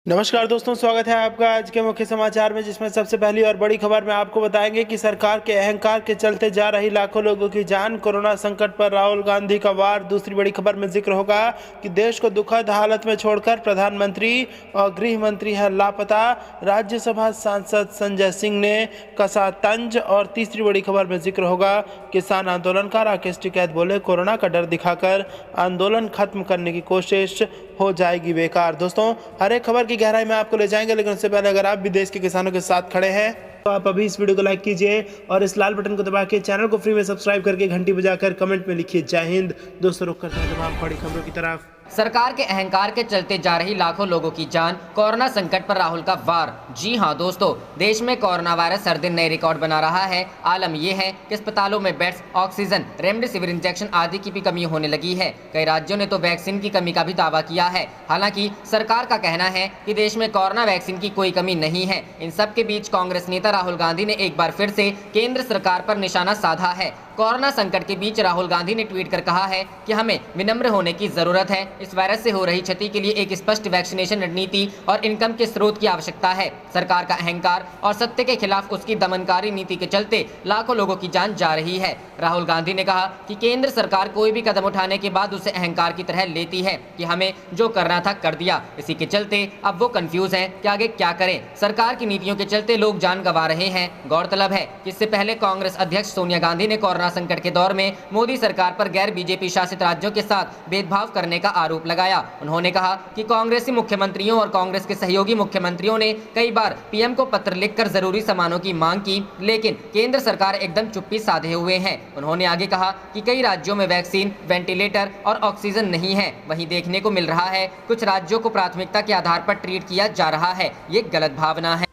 नमस्कार दोस्तों, स्वागत है आपका आज के मुख्य समाचार में, जिसमें सबसे पहली और बड़ी खबर में आपको बताएंगे कि सरकार के अहंकार के चलते जा रही लाखों लोगों की जान, कोरोना संकट पर राहुल गांधी का वार। दूसरी बड़ी खबर में जिक्र होगा कि देश को दुखद हालत में छोड़कर प्रधानमंत्री और गृह मंत्री है लापता, राज्यसभा सांसद संजय सिंह ने कसा तंज। और तीसरी बड़ी खबर में जिक्र होगा किसान आंदोलनकार राकेश टिकैत बोले, कोरोना का डर दिखाकर आंदोलन खत्म करने की कोशिश हो जाएगी बेकार। दोस्तों, हर एक खबर की गहराई में आपको ले जाएंगे, लेकिन उससे पहले अगर आप भी देश के किसानों के साथ खड़े हैं तो आप अभी इस वीडियो को लाइक कीजिए और इस लाल बटन को दबा के चैनल को फ्री में सब्सक्राइब करके घंटी बजाकर कमेंट में लिखिए जय हिंद। दोस्तों, रुक करते हैं तमाम बड़ी खबरों की तरफ। सरकार के अहंकार के चलते जा रही लाखों लोगों की जान, कोरोना संकट पर राहुल का वार। जी हां दोस्तों, देश में कोरोना वायरस हर दिन नए रिकॉर्ड बना रहा है। आलम यह है कि अस्पतालों में बेड्स, ऑक्सीजन, रेमडेसिविर इंजेक्शन आदि की भी कमी होने लगी है। कई राज्यों ने तो वैक्सीन की कमी का भी दावा किया है। हालांकि सरकार का कहना है कि देश में कोरोना वैक्सीन की कोई कमी नहीं है। इन सब के बीच कांग्रेस नेता राहुल गांधी ने एक बार फिर से केंद्र सरकार पर निशाना साधा है। कोरोना संकट के बीच राहुल गांधी ने ट्वीट कर कहा है कि हमें विनम्र होने की जरूरत है। इस वायरस से हो रही क्षति के लिए एक स्पष्ट वैक्सीनेशन रणनीति और इनकम के स्रोत की आवश्यकता है। सरकार का अहंकार और सत्य के खिलाफ उसकी दमनकारी नीति के चलते लाखों लोगों की जान जा रही है। राहुल गांधी ने कहा कि केंद्र सरकार कोई भी कदम उठाने के बाद उसे अहंकार की तरह लेती है कि हमें जो करना था कर दिया। इसी के चलते अब वो कंफ्यूज है कि आगे क्या करें। सरकार की नीतियों के चलते लोग जान गंवा रहे हैं। गौरतलब है कि इससे पहले कांग्रेस अध्यक्ष सोनिया गांधी ने कोरोना संकट के दौर में मोदी सरकार पर गैर बीजेपी शासित राज्यों के साथ भेदभाव करने का आरोप लगाया। उन्होंने कहा कि कांग्रेसी मुख्यमंत्रियों और कांग्रेस के सहयोगी मुख्यमंत्रियों ने कई बार पीएम को पत्र लिखकर जरूरी सामानों की मांग की, लेकिन केंद्र सरकार एकदम चुप्पी साधे हुए है। उन्होंने आगे कहा कि कई राज्यों में वैक्सीन, वेंटिलेटर और ऑक्सीजन नहीं है। वहीं देखने को मिल रहा है कुछ राज्यों को प्राथमिकता के आधार पर ट्रीट किया जा रहा है। ये गलत भावना है।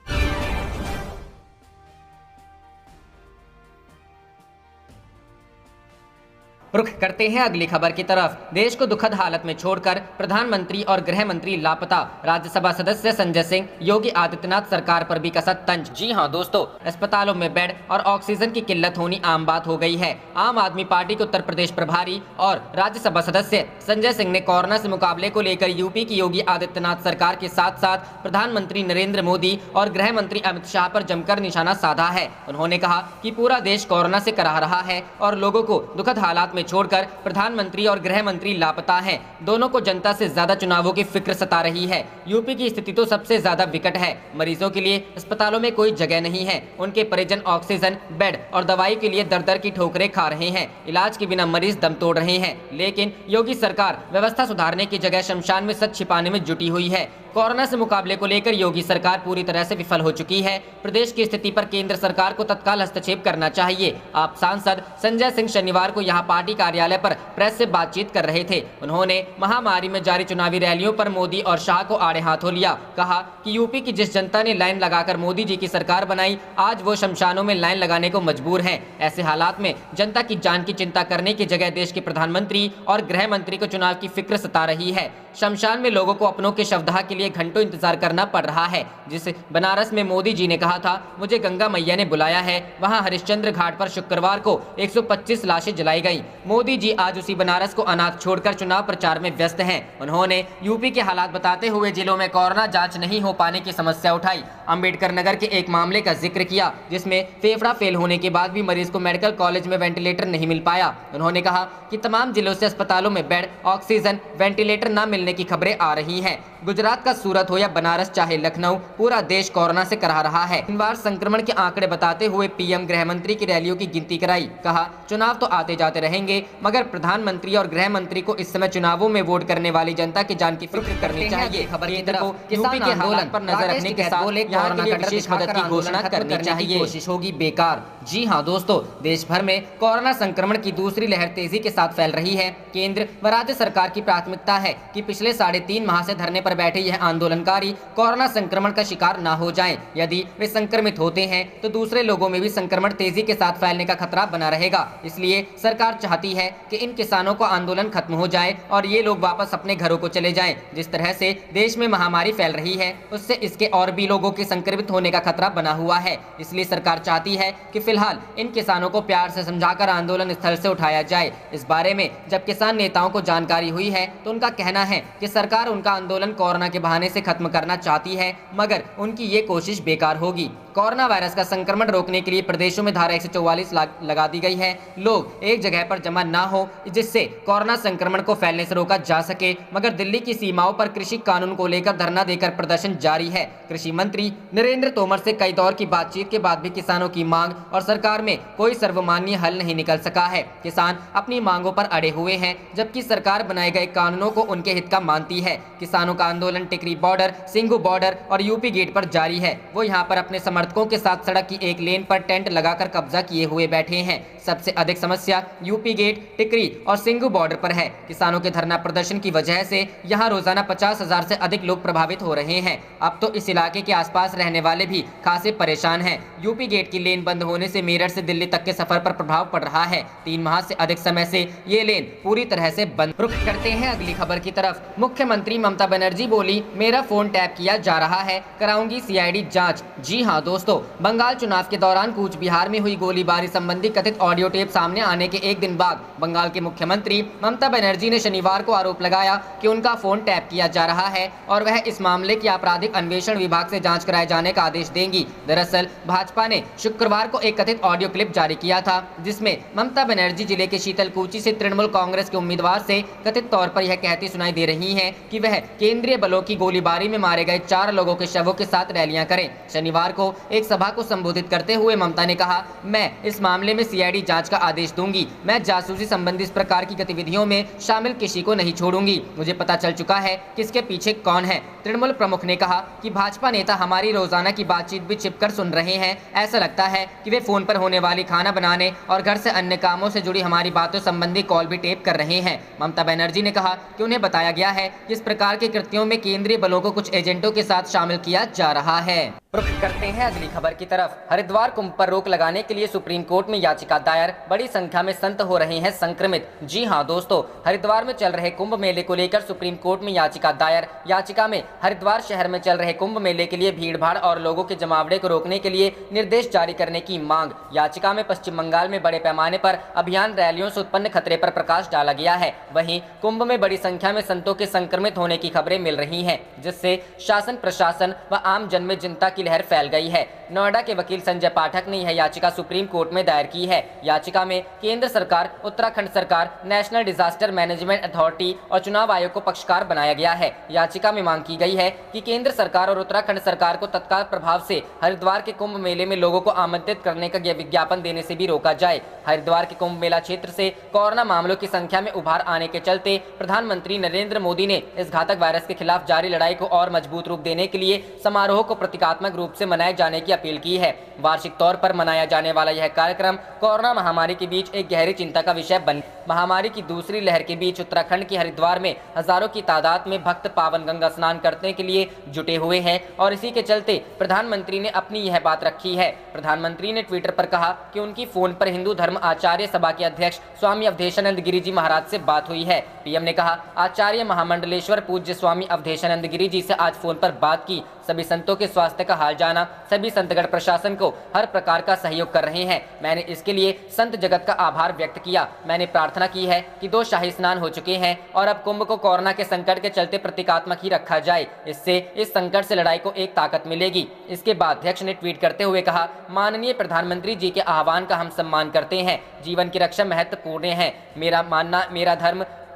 रुख करते हैं अगली खबर की तरफ। देश को दुखद हालत में छोड़कर प्रधानमंत्री और गृह मंत्री लापता, राज्यसभा सदस्य संजय सिंह, योगी आदित्यनाथ सरकार पर भी कसा तंज। जी हां दोस्तों, अस्पतालों में बेड और ऑक्सीजन की किल्लत होनी आम बात हो गई है। आम आदमी पार्टी के उत्तर प्रदेश प्रभारी और राज्यसभा सदस्य संजय सिंह ने कोरोना से मुकाबले को लेकर यूपी की योगी आदित्यनाथ सरकार के साथ साथ प्रधानमंत्री नरेंद्र मोदी और गृह मंत्री अमित शाह पर जमकर निशाना साधा है। उन्होंने कहा कि पूरा देश कोरोना से कराह रहा है और लोगों को दुखद हालात में छोड़कर प्रधानमंत्री और गृह मंत्री लापता हैं। दोनों को जनता से ज्यादा चुनावों की फिक्र सता रही है। यूपी की स्थिति तो सबसे ज्यादा विकट है। मरीजों के लिए अस्पतालों में कोई जगह नहीं है। उनके परिजन ऑक्सीजन, बेड और दवाई के लिए दर दर की ठोकरें खा रहे हैं। इलाज के बिना मरीज दम तोड़ रहे हैं। लेकिन योगी सरकार व्यवस्था सुधारने की जगह शमशान में सच छिपाने में जुटी हुई है। कोरोना से मुकाबले को लेकर योगी सरकार पूरी तरह से विफल हो चुकी है। प्रदेश की स्थिति पर केंद्र सरकार को तत्काल हस्तक्षेप करना चाहिए। आप सांसद संजय सिंह शनिवार को यहां पार्टी कार्यालय पर प्रेस से बातचीत कर रहे थे। उन्होंने महामारी में जारी चुनावी रैलियों पर मोदी और शाह को आड़े हाथों लिया। कहा कि यूपी की जिस जनता ने लाइन लगाकर मोदी जी की सरकार बनाई, आज वो शमशानों में लाइन लगाने को मजबूर है। ऐसे हालात में जनता की जान की चिंता करने की जगह देश के प्रधानमंत्री और गृह मंत्री को चुनाव की फिक्र सता रही है। शमशान में लोगों को अपनों के शवदाह के लिए घंटों इंतजार करना पड़ रहा है। जिस बनारस में मोदी जी ने कहा था मुझे गंगा मैया ने बुलाया है, वहां हरिश्चंद्र घाट पर शुक्रवार को 125 लाशें जलाई गई। मोदी जी आज उसी बनारस को अनाथ छोड़कर चुनाव प्रचार में व्यस्त हैं। उन्होंने यूपी के हालात बताते हुए जिलों में कोरोना जांच नहीं हो पाने की समस्या उठाई। अंबेडकर नगर के एक मामले का जिक्र किया जिसमें फेफड़ा फेल होने के बाद भी मरीज को मेडिकल कॉलेज में वेंटिलेटर नहीं मिल पाया। उन्होंने कहा कि तमाम जिलों से अस्पतालों में बेड, ऑक्सीजन, वेंटिलेटर न मिलने की खबरें आ रही हैं। गुजरात का सूरत हो या बनारस चाहे लखनऊ, पूरा देश कोरोना से कराह रहा है। इन बार संक्रमण के आंकड़े बताते हुए पीएम गृह मंत्री की रैलियों की गिनती कराई। कहा चुनाव तो आते जाते रहेंगे, मगर प्रधानमंत्री और गृह मंत्री को इस समय चुनावों में वोट करने वाली जनता की जान की फिक्र करनी चाहिए। खबर की तरफ यूपी के हालात पर नजर रखने के साथ कोरोना की विशेष मदद की घोषणा करनी चाहिए। कोशिश होगी बेकार। जी हां दोस्तों, देश भर में कोरोना संक्रमण की दूसरी लहर तेजी के साथ फैल रही है। केंद्र व राज्य सरकार की प्राथमिकता है कि पिछले 3.5 माह से धरने पर बैठे यह आंदोलनकारी कोरोना संक्रमण का शिकार ना हो जाएं। यदि वे संक्रमित होते हैं तो दूसरे लोगों में भी संक्रमण तेजी के साथ फैलने का खतरा बना रहेगा। इसलिए सरकार चाहती है कि इन किसानों का आंदोलन खत्म हो जाए और ये लोग वापस अपने घरों को चले जाएं। जिस तरह से देश में महामारी फैल रही है, उससे इसके और भी लोगों के संक्रमित होने का खतरा बना हुआ है। इसलिए सरकार चाहती है कि फिलहाल फिलहाल इन किसानों को प्यार से समझाकर आंदोलन स्थल से उठाया जाए। इस बारे में जब किसान नेताओं को जानकारी हुई है तो उनका कहना है कि सरकार उनका आंदोलन कोरोना के बहाने से खत्म करना चाहती है, मगर उनकी ये कोशिश बेकार होगी। कोरोना वायरस का संक्रमण रोकने के लिए प्रदेशों में धारा 144 लगा दी गई है। लोग एक जगह पर जमा ना हो, जिससे कोरोना संक्रमण को फैलने से रोका जा सके। मगर दिल्ली की सीमाओं पर कृषि कानून को लेकर धरना देकर प्रदर्शन जारी है। कृषि मंत्री नरेंद्र तोमर से कई दौर की बातचीत के बाद भी किसानों की मांग और सरकार में कोई सर्वमान्य हल नहीं निकल सका है। किसान अपनी मांगों पर अड़े हुए हैं, जबकि सरकार बनाए गए कानूनों को उनके हित का मानती है। किसानों का आंदोलन टिकरी बॉर्डर, सिंघू बॉर्डर और यूपी गेट पर जारी है। वो यहाँ पर अपने समर्थकों के साथ सड़क की एक लेन पर टेंट लगाकर कब्जा किए हुए बैठे हैं। सबसे अधिक समस्या यूपी गेट, टिकरी और सिंघू बॉर्डर पर है। किसानों के धरना प्रदर्शन की वजह से यहाँ रोजाना 50,000 से अधिक लोग प्रभावित हो रहे हैं। अब तो इस इलाके के आसपास रहने वाले भी खासे परेशान हैं। यूपी गेट की लेन बंद होने से मेरठ से दिल्ली तक के सफर पर प्रभाव पड़ रहा है। 3 माह से अधिक समय से ये लेन पूरी तरह से बंद। रुख करते हैं अगली खबर की तरफ। मुख्यमंत्री ममता बनर्जी बोली, मेरा फोन टैप किया जा रहा है, कराऊंगी सीआईडी जांच। जी हां दोस्तों, बंगाल चुनाव के दौरान कूच बिहार में हुई गोलीबारी संबंधी कथित ऑडियो टेप सामने आने के एक दिन बाद बंगाल के मुख्यमंत्री ममता बनर्जी ने शनिवार को आरोप लगाया कि उनका फोन टैप किया जा रहा है और वह इस मामले की आपराधिक अन्वेषण विभाग से जांच कराए जाने का आदेश देंगी। दरअसल भाजपा ने शुक्रवार को एक कथित ऑडियो क्लिप जारी किया था, जिसमें ममता बनर्जी जिले के शीतलकुची से तृणमूल कांग्रेस के उम्मीदवार से कथित तौर पर यह कहती सुनाई दे रही है कि वह केंद्रीय बलों की गोलीबारी में मारे गए 4 लोगों के शवों के साथ रैलियां करें। शनिवार को एक सभा को संबोधित करते हुए ममता ने कहा, मैं इस मामले में सीआईडी जांच का आदेश दूंगी। मैं जासूसी संबंधी इस प्रकार की गतिविधियों में शामिल किसी को नहीं छोड़ूंगी। मुझे पता चल चुका है कि इसके पीछे कौन है। तृणमूल प्रमुख ने कहा कि भाजपा नेता हमारी रोजाना की बातचीत भी छिपकर सुन रहे हैं। ऐसा लगता है कि वे फोन पर होने वाली खाना बनाने और घर से अन्य कामों से जुड़ी हमारी बातों संबंधी कॉल भी टेप कर रहे हैं। ममता बनर्जी ने कहा कि उन्हें बताया गया है कि इस प्रकार के कृत्यों में केंद्रीय बलों को कुछ एजेंटों के साथ शामिल किया जा रहा है। रुख करते हैं अगली खबर की तरफ। हरिद्वार कुंभ पर रोक लगाने के लिए सुप्रीम कोर्ट में याचिका दायर, बड़ी संख्या में संत हो रहे हैं संक्रमित। जी हां दोस्तों, हरिद्वार में चल रहे कुंभ मेले को लेकर सुप्रीम कोर्ट में याचिका दायर। याचिका में हरिद्वार शहर में चल रहे कुंभ मेले के लिए भीड़भाड़ और लोगों के जमावड़े को रोकने के लिए निर्देश जारी करने की मांग। याचिका में पश्चिम बंगाल में बड़े पैमाने पर अभियान रैलियों से उत्पन्न खतरे पर प्रकाश डाला गया है। वहीं कुंभ में बड़ी संख्या में संतों के संक्रमित होने की खबरें मिल रही हैं, जिससे शासन प्रशासन व आम जन में चिंता की लहर फैल गई है। नोएडा के वकील संजय पाठक ने यह याचिका सुप्रीम कोर्ट में दायर की है। याचिका में केंद्र सरकार, उत्तराखंड सरकार, नेशनल डिजास्टर मैनेजमेंट अथॉरिटी और चुनाव आयोग को पक्षकार बनाया गया है। याचिका में मांग की गई है कि केंद्र सरकार और उत्तराखंड सरकार को तत्काल प्रभाव से हरिद्वार के कुंभ मेले में लोगों को आमंत्रित करने का विज्ञापन देने से भी रोका जाए। हरिद्वार के कुंभ मेला क्षेत्र से कोरोना मामलों की संख्या में उभार आने के चलते प्रधानमंत्री नरेंद्र मोदी ने इस घातक वायरस के खिलाफ जारी लड़ाई को और मजबूत रूप देने के लिए समारोह को प्रतीकात्मक रूप से मनाए जाने की अपील की है। वार्षिक तौर पर मनाया जाने वाला यह कार्यक्रम कोरोना महामारी के बीच एक गहरी चिंता का विषय बन। महामारी की दूसरी लहर के बीच उत्तराखंड के हरिद्वार में हजारों की तादाद में भक्त पावन गंगा स्नान करने के लिए जुटे हुए हैं और इसी के चलते प्रधानमंत्री ने अपनी यह बात रखी है। प्रधानमंत्री ने ट्विटर पर कहा कि उनकी फोन पर हिंदू धर्म आचार्य सभा के अध्यक्ष स्वामी अवधेशानंद गिरी जी महाराज से बात हुई है। पीएम ने कहा, आचार्य महामंडलेश्वर पूज्य स्वामी अवधेशानंद गिरी जी से आज फोन पर बात की। सभी संतों के स्वास्थ्य का हाल जाना। सभी संतगण प्रशासन को हर प्रकार का सहयोग कर रहे हैं। मैंने इसके लिए संत जगत का आभार व्यक्त किया। मैंने प्रार्थना की है कि 2 शाही स्नान हो चुके हैं और अब कुंभ को कोरोना के संकट के चलते प्रतीकात्मक ही रखा जाए। इससे इस संकट से लड़ाई को एक ताकत मिलेगी। इसके बाद अध्यक्ष ने ट्वीट करते हुए कहा, माननीय प्रधानमंत्री जी के आह्वान का हम सम्मान करते हैं। जीवन की रक्षा महत्वपूर्ण है।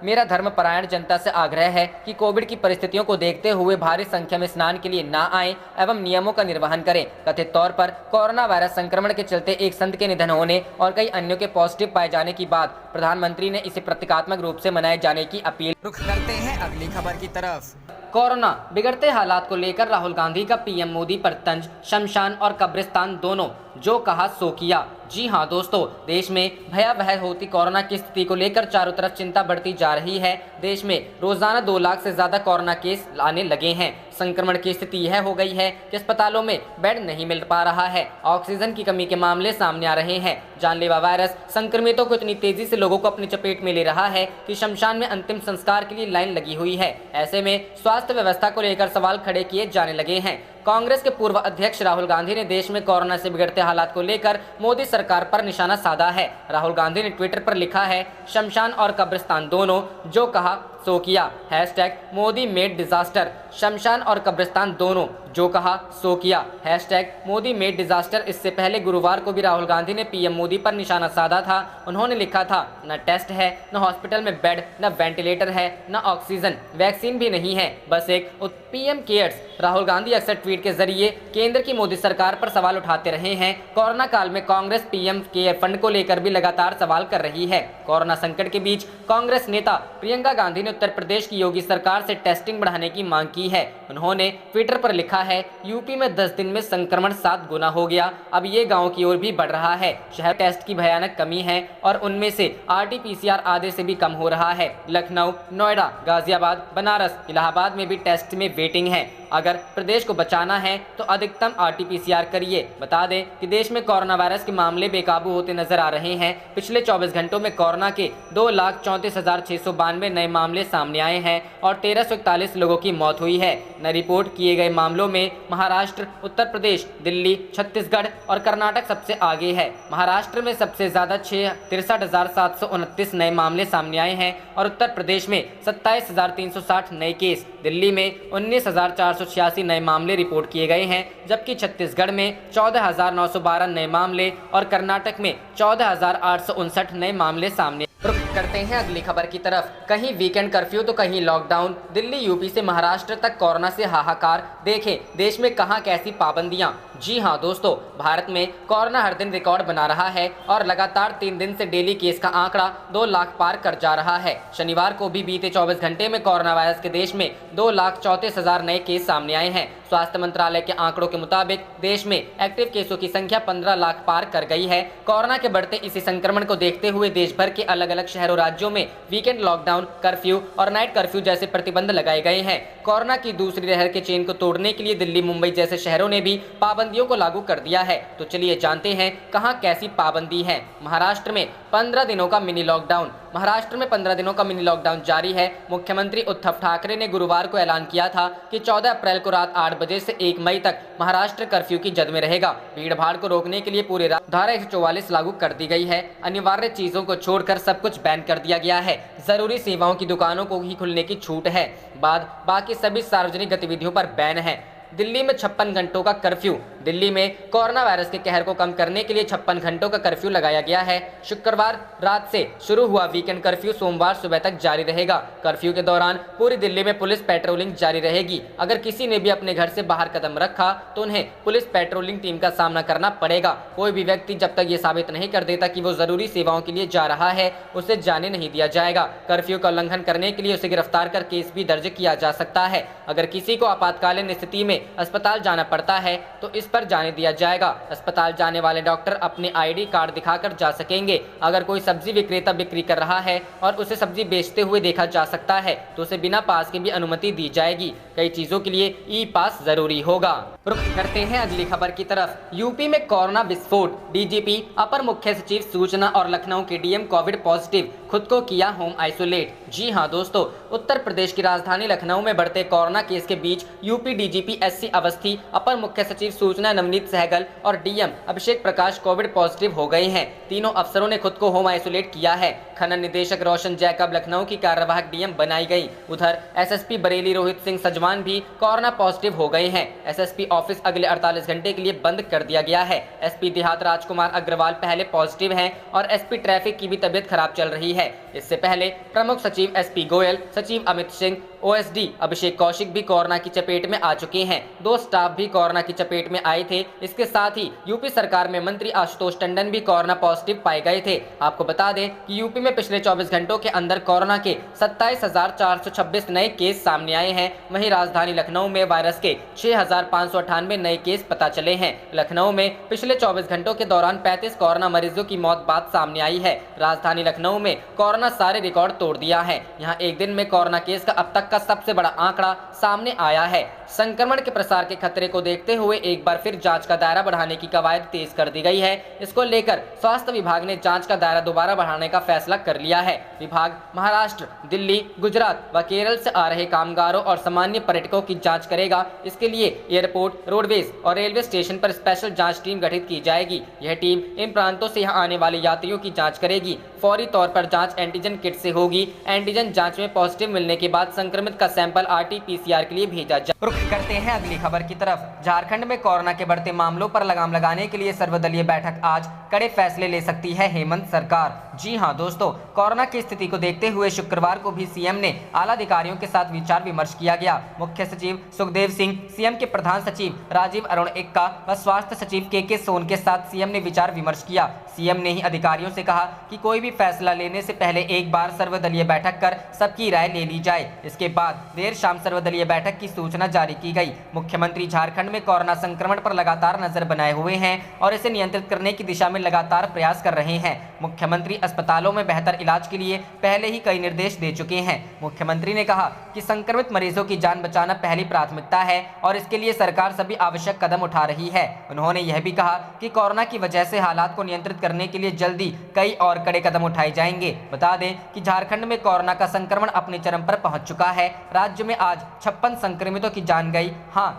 मेरा धर्मपरायण जनता से आग्रह है कि कोविड की परिस्थितियों को देखते हुए भारी संख्या में स्नान के लिए ना आएं एवं नियमों का निर्वहन करें। कथित तौर पर कोरोना वायरस संक्रमण के चलते एक संत के निधन होने और कई अन्यों के पॉजिटिव पाए जाने के बाद प्रधानमंत्री ने इसे प्रतीकात्मक रूप से मनाए जाने की अपील। रुख करते हैं अगली खबर की तरफ। कोरोना बिगड़ते हालात को लेकर राहुल गांधी का पीएम मोदी पर तंज, शमशान और कब्रिस्तान दोनों, जो कहा सो किया। जी हां दोस्तों, देश में भयावह होती कोरोना की स्थिति को लेकर चारों तरफ चिंता बढ़ती जा रही है। देश में रोजाना 2 लाख से ज्यादा कोरोना केस आने लगे हैं। संक्रमण की स्थिति यह हो गई है कि अस्पतालों में बेड नहीं मिल पा रहा है। ऑक्सीजन की कमी के मामले सामने आ रहे हैं। जानलेवा वायरस संक्रमितों को इतनी तेजी से लोगों को अपनी चपेट में ले रहा है कि शमशान में अंतिम संस्कार के लिए लाइन लगी हुई है। ऐसे में स्वास्थ्य व्यवस्था को लेकर सवाल खड़े किए जाने लगे हैं। कांग्रेस के पूर्व अध्यक्ष राहुल गांधी ने देश में कोरोना से बिगड़ते हालात को लेकर मोदी सरकार पर निशाना साधा है। राहुल गांधी ने ट्विटर पर लिखा है, शमशान और कब्रिस्तान दोनों, जो कहा सो किया। Hashtag Modi made disaster. शमशान और कब्रिस्तान दोनों, जो कहा सो किया। Hashtag Modi made disaster. इससे पहले गुरुवार को भी राहुल गांधी ने पीएम मोदी पर निशाना साधा था। उन्होंने लिखा था, न टेस्ट है, न हॉस्पिटल में बेड, न वेंटिलेटर है, न ऑक्सीजन, वैक्सीन भी नहीं है, बस एक पीएम केयर्स। राहुल गांधी अक्सर ट्वीट के जरिए केंद्र की मोदी सरकार पर सवाल उठाते रहे हैं। कोरोना काल में कांग्रेस पीएम केयर फंड को लेकर भी लगातार सवाल कर रही है। कोरोना संकट के बीच कांग्रेस नेता प्रियंका गांधी ने उत्तर प्रदेश की योगी सरकार से टेस्टिंग बढ़ाने की मांग की है। उन्होंने ट्विटर पर लिखा है, यूपी में 10 दिन में संक्रमण 7 गुना हो गया, अब ये गाँव की ओर भी बढ़ रहा है। शहर टेस्ट की भयानक कमी है और उनमें से RT-PCR आधे से भी कम हो रहा है। लखनऊ, नोएडा, गाजियाबाद, बनारस, इलाहाबाद में भी टेस्ट में वेटिंग है। अगर प्रदेश को बचाना है तो अधिकतम RT-PCR करिए। बता दें कि देश में कोरोना वायरस के मामले बेकाबू होते नजर आ रहे हैं। पिछले 24 घंटों में कोरोना के 2,34,692 नए मामले सामने आए हैं और 1,341 लोगों की मौत हुई है। नए रिपोर्ट किए गए मामलों में महाराष्ट्र, उत्तर प्रदेश, दिल्ली, छत्तीसगढ़ और कर्नाटक सबसे आगे है। महाराष्ट्र में सबसे ज्यादा 63,729 नए मामले सामने आए हैं और उत्तर प्रदेश में 27,360 नए केस, दिल्ली में 19,486 नए मामले रिपोर्ट किए गए हैं, जबकि छत्तीसगढ़ में 14,912 नए मामले और कर्नाटक में 14,859 नए मामले सामने। रुक करते हैं अगली खबर की तरफ। कहीं वीकेंड कर्फ्यू तो कहीं लॉकडाउन। दिल्ली, यूपी से महाराष्ट्र तक कोरोना से हाहाकार। देखें देश में कहां कैसी पाबंदियां। जी हां दोस्तों, भारत में कोरोना हर दिन रिकॉर्ड बना रहा है और लगातार 3 दिन से डेली केस का आंकड़ा 2 लाख पार कर जा रहा है। शनिवार को भी बीते 24 घंटे में कोरोना वायरस के देश में 2,34,000 नए केस सामने आए हैं। स्वास्थ्य मंत्रालय के आंकड़ों के मुताबिक देश में एक्टिव केसों की संख्या 15 लाख पार कर गई है। कोरोना के बढ़ते इसी संक्रमण को देखते हुए देश भर के अलग अलग शहरों राज्यों में वीकेंड लॉकडाउन, कर्फ्यू और नाइट कर्फ्यू जैसे प्रतिबंध लगाए गए हैं। कोरोना की दूसरी लहर के चेन को तोड़ने के लिए दिल्ली, मुंबई जैसे शहरों ने भी पाबंदियों को लागू कर दिया है। तो चलिए जानते हैं कहां कैसी पाबंदी है। महाराष्ट्र में 15 दिनों का मिनी लॉकडाउन। महाराष्ट्र में 15 दिनों का मिनी लॉकडाउन जारी है। मुख्यमंत्री उद्धव ठाकरे ने गुरुवार को ऐलान किया था कि 14 अप्रैल को रात 8 बजे से 1 मई तक महाराष्ट्र कर्फ्यू की जद में रहेगा। भीड़ भाड़ को रोकने के लिए पूरे धारा 144 लागू कर दी गई है। अनिवार्य चीजों को छोड़कर सब कुछ बैन कर दिया गया है। जरूरी सेवाओं की दुकानों को ही खुलने की छूट है। बाकी सभी सार्वजनिक गतिविधियों पर बैन है। दिल्ली में 56 घंटों का कर्फ्यू। दिल्ली में कोरोना वायरस के कहर को कम करने के लिए 56 घंटों का कर्फ्यू लगाया गया है। शुक्रवार रात से शुरू हुआ वीकेंड कर्फ्यू सोमवार सुबह तक जारी रहेगा। कर्फ्यू के दौरान पूरी दिल्ली में पुलिस पेट्रोलिंग जारी रहेगी। अगर किसी ने भी अपने घर से बाहर कदम रखा तो उन्हें पुलिस पेट्रोलिंग टीम का सामना करना पड़ेगा। कोई भी व्यक्ति जब तक ये साबित नहीं कर देता कि वो जरूरी सेवाओं के लिए जा रहा है, उसे जाने नहीं दिया जाएगा। कर्फ्यू का उल्लंघन करने के लिए उसे गिरफ्तार कर केस भी दर्ज किया जा सकता है। अगर किसी को आपातकालीन स्थिति में अस्पताल जाना पड़ता है तो इस पर जाने दिया जाएगा। अस्पताल जाने वाले डॉक्टर अपने ID कार्ड दिखाकर जा सकेंगे। अगर कोई सब्जी विक्रेता बिक्री कर रहा है और उसे सब्जी बेचते हुए देखा जा सकता है तो उसे बिना पास के भी अनुमति दी जाएगी। कई चीजों के लिए ई-पास जरूरी होगा। रुक करते हैं अगली खबर की तरफ। यूपी में कोरोना विस्फोट। DGP, अपर मुख्य सचिव सूचना और लखनऊ के DM कोविड पॉजिटिव, खुद को किया होम आइसोलेट। जी हां दोस्तों, उत्तर प्रदेश की राजधानी लखनऊ में बढ़ते कोरोना केस के बीच यूपी DGP SC अवस्थी, अपर मुख्य सचिव सूचना नवनीत सहगल और DM Abhishek Prakash Covid positive हो गए हैं। तीनों अफसरों ने खुद को होम आइसोलेट किया है। खनन निदेशक रोशन जैकब लखनऊ की कार्यवाहक DM बनाई गई। उधर SSP बरेली रोहित सिंह सजवान भी कोरोना पॉजिटिव हो गए हैं। SSP ऑफिस अगले 48 घंटे के लिए बंद कर दिया गया है। SP देहात राजकुमार अग्रवाल पहले पॉजिटिव हैं और SP ट्रैफिक की भी तबियत खराब चल रही है। इससे पहले प्रमुख सचिव SP गोयल, सचिव अमित सिंह, OSD अभिषेक कौशिक भी कोरोना की चपेट में आ चुके हैं। 2 स्टाफ भी कोरोना की चपेट में आए थे। इसके साथ ही यूपी सरकार में मंत्री आशुतोष टंडन भी कोरोना पॉजिटिव पाए गए थे। आपको बता दें कि यूपी में पिछले 24 घंटों के अंदर कोरोना के 27,426 नए केस सामने आए हैं। वहीं राजधानी लखनऊ में वायरस के 6,598 नए केस पता चले हैं। लखनऊ में पिछले 24 घंटों के दौरान 35 कोरोना मरीजों की मौत बात सामने आई है। राजधानी लखनऊ में कोरोना सारे रिकॉर्ड तोड़ दिया है। यहाँ एक दिन में कोरोना केस का अब तक का सबसे बड़ा आंकड़ा सामने आया है। संक्रमण के प्रसार के खतरे को देखते हुए एक बार फिर जांच का दायरा बढ़ाने की कवायद तेज कर दी गई है। इसको लेकर स्वास्थ्य विभाग ने जांच का दायरा दोबारा बढ़ाने का फैसला कर लिया है। विभाग महाराष्ट्र, दिल्ली, गुजरात व केरल से आ रहे कामगारों और सामान्य पर्यटकों की जांच करेगा। इसके लिए एयरपोर्ट, रोडवेज और रेलवे स्टेशन पर स्पेशल जांच टीम गठित की जाएगी। यह टीम इन प्रांतों से यहां आने वाले यात्रियों की जांच करेगी। फौरी तौर पर जांच एंटीजन किट से होगी। एंटीजन जांच में पॉजिटिव मिलने के बाद संक्रमित का सैंपल RT-PCR के लिए भेजा जाए। रुख करते हैं अगली खबर की तरफ। झारखंड में कोरोना के बढ़ते मामलों पर लगाम लगाने के लिए सर्वदलीय बैठक आज कड़े फैसले ले सकती है हेमंत सरकार। जी हां दोस्तों, कोरोना की स्थिति को देखते हुए शुक्रवार को भी सीएम ने आला अधिकारियों के साथ विचार विमर्श किया गया। मुख्य सचिव सुखदेव सिंह, सीएम के प्रधान सचिव राजीव अरुण एक्का व स्वास्थ्य सचिव के सोन के साथ सीएम ने विचार विमर्श किया। सीएम ने ही अधिकारियों से कहा कि कोई भी फैसला लेने से पहले एक बार सर्वदलीय बैठक कर सबकी राय ले ली जाए। इसके बाद देर शाम सर्वदलीय बैठक की सूचना जारी की गई। मुख्यमंत्री झारखंड में कोरोना संक्रमण पर लगातार नजर बनाए हुए हैं और इसे नियंत्रित करने की दिशा में लगातार प्रयास कर रहे हैं। मुख्यमंत्री अस्पतालों में बेहतर इलाज के लिए पहले ही कई निर्देश दे चुके हैं। मुख्यमंत्री ने कहा कि संक्रमित मरीजों की जान बचाना पहली प्राथमिकता है और इसके लिए सरकार सभी आवश्यक कदम उठा रही है। उन्होंने यह भी कहा कि कोरोना की वजह से हालात को नियंत्रित करने के लिए जल्दी कई और कड़े कदम उठाए जाएंगे। बता दें कि झारखंड में कोरोना का संक्रमण अपने चरम पर पहुंच चुका है। राज्य में आज 56 संक्रमितों की जान गई,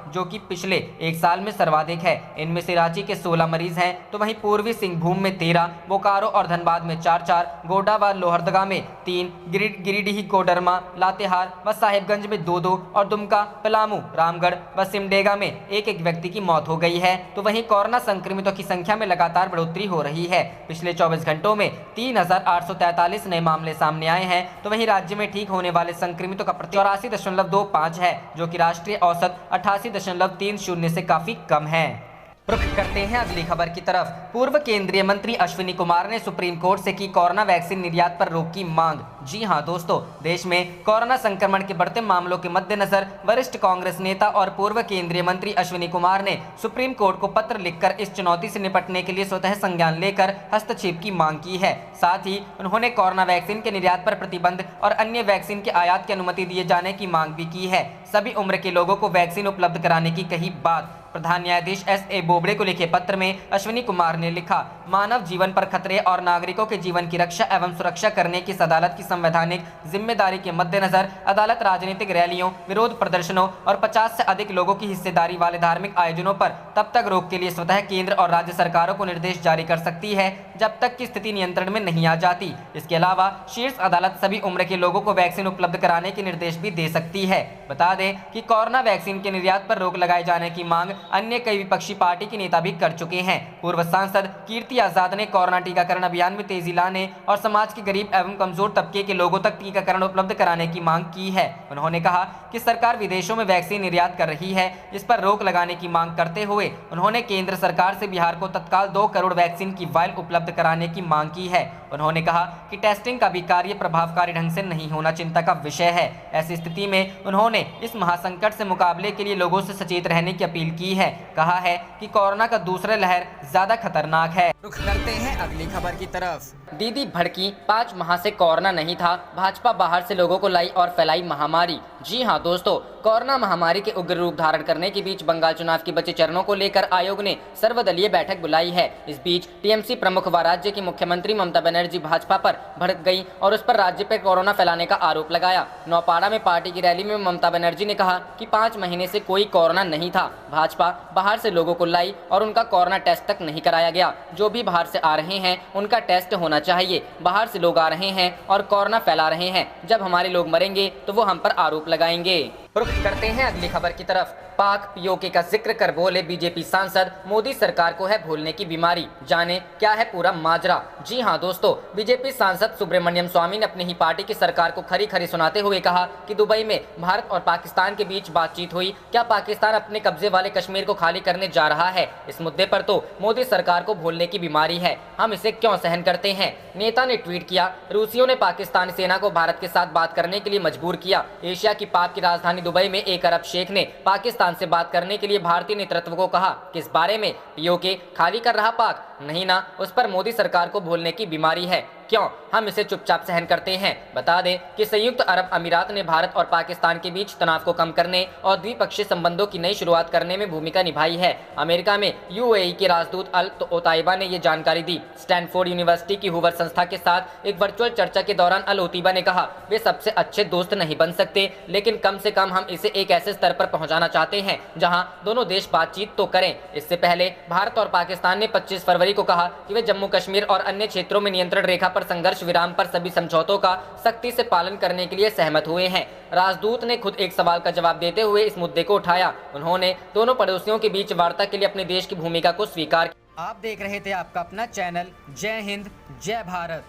जो कि पिछले एक साल में सर्वाधिक है। इनमें से रांची के 16 मरीज हैं, तो वहीं पूर्वी सिंहभूम में 13, बोकारो और धनबाद में 4-4, गोड्डा व लोहरदगा में 3, गिरिडीह, कोडरमा, लातेहार व साहिबगंज में 2-2 और दुमका, पलामू, रामगढ़ व सिमडेगा में 1-1 व्यक्ति की मौत हो गई है। तो वहीं कोरोना संक्रमितों की संख्या में लगातार बढ़ोतरी हो रही है। पिछले 24 घंटों में 3843 नए मामले सामने आए हैं। तो वहीं राज्य में ठीक होने वाले संक्रमितों का प्रतिशत 84.25 है, जो कि राष्ट्रीय औसत 88.30 से काफी कम है। रुख करते हैं अगली खबर की तरफ। पूर्व केंद्रीय मंत्री अश्विनी कुमार ने सुप्रीम कोर्ट से की कोरोना वैक्सीन निर्यात पर रोक की मांग। जी हां दोस्तों, देश में कोरोना संक्रमण के बढ़ते मामलों के मद्देनजर वरिष्ठ कांग्रेस नेता और पूर्व केंद्रीय मंत्री अश्विनी कुमार ने सुप्रीम कोर्ट को पत्र लिखकर इस चुनौती से निपटने के लिए स्वतः संज्ञान लेकर हस्तक्षेप की मांग की है। साथ ही उन्होंने कोरोना वैक्सीन के निर्यात पर प्रतिबंध और अन्य वैक्सीन के आयात की अनुमति दिए जाने की मांग भी की है। सभी उम्र के लोगों को वैक्सीन उपलब्ध कराने की कही बात। प्रधान न्यायाधीश S.A. बोबड़े को लिखे पत्र में अश्विनी कुमार ने लिखा, मानव जीवन पर खतरे और नागरिकों के जीवन की रक्षा एवं सुरक्षा करने की इस अदालत की संवैधानिक जिम्मेदारी के मद्देनजर अदालत राजनीतिक रैलियों, विरोध प्रदर्शनों और 50 से अधिक लोगों की हिस्सेदारी वाले धार्मिक आयोजनों पर तब तक रोक के लिए स्वतः केंद्र और राज्य सरकारों को निर्देश जारी कर सकती है जब तक कि स्थिति नियंत्रण में नहीं आ जाती। इसके अलावा शीर्ष अदालत सभी उम्र के लोगों को वैक्सीन उपलब्ध कराने के निर्देश भी दे सकती है। बता दें कि कोरोना वैक्सीन के निर्यात पर रोक लगाए जाने की मांग अन्य कई विपक्षी पार्टी के नेता भी कर चुके हैं। पूर्व सांसद कीर्ति आजाद ने कोरोना टीकाकरण अभियान में तेजी लाने और समाज के गरीब एवं कमजोर तबके के लोगों तक टीकाकरण उपलब्ध कराने की मांग की है। उन्होंने कहा कि सरकार विदेशों में वैक्सीन निर्यात कर रही है, इस पर रोक लगाने की मांग करते हुए उन्होंने केंद्र सरकार से बिहार को तत्काल 2 करोड़ वैक्सीन की वायल उपलब्ध कराने की मांग की है। उन्होंने कहा कि टेस्टिंग का भी कार्य प्रभावकारी ढंग से नहीं होना चिंता का विषय है। ऐसी स्थिति में उन्होंने इस महासंकट से मुकाबले के लिए लोगों से सचेत रहने की अपील की है। कहा है कि कोरोना का दूसरा लहर ज्यादा खतरनाक है। रुख करते हैं अगली खबर की तरफ। दीदी भड़की, 5 माह से कोरोना नहीं था, भाजपा बाहर से लोगों को लाई और फैलाई महामारी। जी हां दोस्तों, कोरोना महामारी के उग्र रूप धारण करने के बीच बंगाल चुनाव के बचे चरणों को लेकर आयोग ने सर्वदलीय बैठक बुलाई है। इस बीच टीएमसी प्रमुख व राज्य की मुख्यमंत्री ममता बनर्जी भाजपा पर भड़क गई और उस पर राज्य पर कोरोना फैलाने का आरोप लगाया। नौपाड़ा में पार्टी की रैली में ममता बनर्जी ने कहा कि 5 महीने से कोई कोरोना नहीं था, भाजपा बाहर से लोगों को लाई और उनका कोरोना टेस्ट तक नहीं कराया गया। जो भी बाहर से आ रहे हैं उनका टेस्ट होना चाहिए। बाहर से लोग आ रहे हैं और कोरोना फैला रहे हैं, जब हमारे लोग मरेंगे तो वो हम पर आरोप लगाएंगे। रुख करते हैं अगली खबर की तरफ। पाक पीओके का जिक्र कर बोले बीजेपी सांसद, मोदी सरकार को है भूलने की बीमारी, जाने क्या है पूरा माजरा। जी हां दोस्तों, बीजेपी सांसद सुब्रमण्यम स्वामी ने अपनी ही पार्टी की सरकार को खरी खरी सुनाते हुए कहा कि दुबई में भारत और पाकिस्तान के बीच बातचीत हुई, क्या पाकिस्तान अपने कब्जे वाले कश्मीर को खाली करने जा रहा है? इस मुद्दे पर तो मोदी सरकार को भूलने की बीमारी है, हम इसे क्यों सहन करते हैं? नेता ने ट्वीट किया, रूसियों ने पाकिस्तानी सेना को भारत के साथ बात करने के लिए मजबूर किया। एशिया की पाक की राजधानी दुबई में एक अरब शेख ने पाकिस्तान से बात करने के लिए भारतीय नेतृत्व को कहा कि इस बारे में पीओके खाली कर रहा पाक, नहीं ना उस पर मोदी सरकार को भूलने की बीमारी है। क्यों हम इसे चुपचाप सहन करते हैं? बता दें कि संयुक्त अरब अमीरात ने भारत और पाकिस्तान के बीच तनाव को कम करने और द्विपक्षीय संबंधों की नई शुरुआत करने में भूमिका निभाई है। अमेरिका में यूएई के राजदूत अल ओताइबा ने ये जानकारी दी। स्टैनफोर्ड यूनिवर्सिटी की हूवर संस्था के साथ एक वर्चुअल चर्चा के दौरान अल ओताइबा ने कहा, वे सबसे अच्छे दोस्त नहीं बन सकते, लेकिन कम से कम हम इसे एक ऐसे स्तर पर पहुंचाना चाहते हैं जहां दोनों देश बातचीत तो करें। इससे पहले भारत और पाकिस्तान ने 25 फरवरी को कहा कि वे जम्मू कश्मीर और अन्य क्षेत्रों में नियंत्रण रेखा पर संघर्ष विराम पर सभी समझौतों का सख्ती से पालन करने के लिए सहमत हुए हैं। राजदूत ने खुद एक सवाल का जवाब देते हुए इस मुद्दे को उठाया। उन्होंने दोनों पड़ोसियों के बीच वार्ता के लिए अपने देश की भूमिका को स्वीकार किया। आप देख रहे थे आपका अपना चैनल जय हिंद जय भारत।